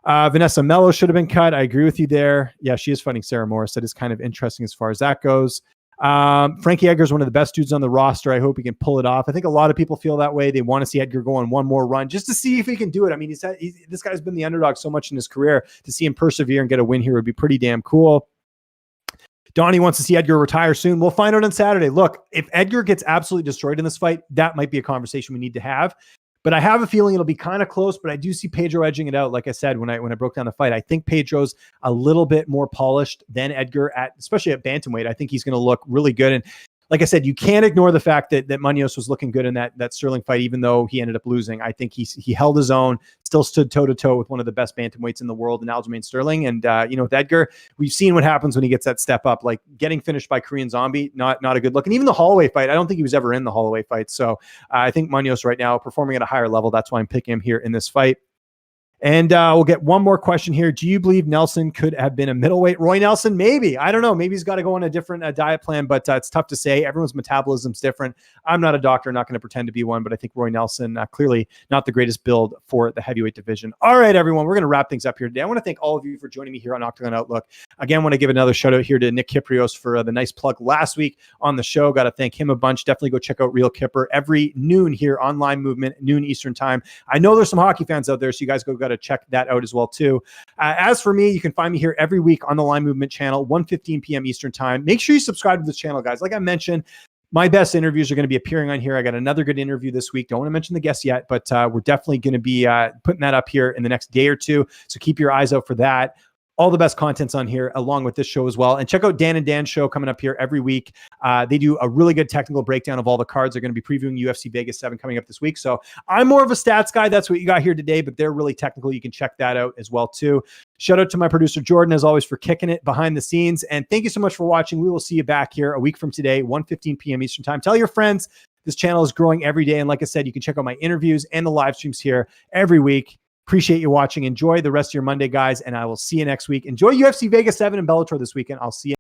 Vanessa Mello should have been cut. I agree with you there. Yeah, she is fighting Sarah Morris. That is kind of interesting as far as that goes. Frankie Edgar is one of the best dudes on the roster. I hope he can pull it off. I think a lot of people feel that way. They want to see Edgar go on one more run just to see if he can do it. I mean, this guy's been the underdog so much in his career. To see him persevere and get a win here would be pretty damn cool. Donnie wants to see Edgar retire soon. We'll find out on Saturday. Look, if Edgar gets absolutely destroyed in this fight, that might be a conversation we need to have. But I have a feeling it'll be kind of close, but I do see Pedro edging it out. Like I said, when I broke down the fight, I think Pedro's a little bit more polished than Edgar, especially at bantamweight. I think he's going to look really good. And like I said, you can't ignore the fact that MUNHOZ was looking good in that Sterling fight, even though he ended up losing. I think he held his own, still stood toe-to-toe with one of the best bantamweights in the world in Aljamain Sterling. And, with Edgar, we've seen what happens when he gets that step up, like getting finished by Korean Zombie, not a good look. And even the Holloway fight, I don't think he was ever in the Holloway fight. So I think MUNHOZ right now performing at a higher level. That's why I'm picking him here in this fight. And we'll get one more question here. Do you believe Nelson could have been a middleweight? Roy Nelson? Maybe. I don't know. Maybe he's got to go on a different diet plan, but it's tough to say. Everyone's metabolism's different. I'm not a doctor, not going to pretend to be one, but I think Roy Nelson, clearly not the greatest build for the heavyweight division. All right, everyone, we're going to wrap things up here today. I want to thank all of you for joining me here on Octagon Outlook. Again, I want to give another shout out here to Nick Kyprios for the nice plug last week on the show. Got to thank him a bunch. Definitely go check out Real Kipper every noon here on Line Movement, noon Eastern time. I know there's some hockey fans out there, so you guys got to check that out as well too. As for me, you can find me here every week on the Line Movement channel, 1:15 p.m. Eastern time. Make sure you subscribe to this channel, guys. Like I mentioned, my best interviews are going to be appearing on here. I got another good interview this week. Don't want to mention the guests yet, but we're definitely going to be putting that up here in the next day or two. So keep your eyes out for that. All the best content's on here along with this show as well. And check out Dan and Dan's show coming up here every week. They do a really good technical breakdown of all the cards. They're going to be previewing UFC Vegas 7 coming up this week. So I'm more of a stats guy. That's what you got here today, but they're really technical. You can check that out as well too. Shout out to my producer Jordan, as always, for kicking it behind the scenes. And thank you so much for watching. We will see you back here a week from today, 1:15 p.m. Eastern time. Tell your friends. This channel is growing every day. And like I said, you can check out my interviews and the live streams here every week. Appreciate you watching. Enjoy the rest of your Monday, guys, and I will see you next week. Enjoy UFC Vegas 7 and Bellator this weekend. I'll see you.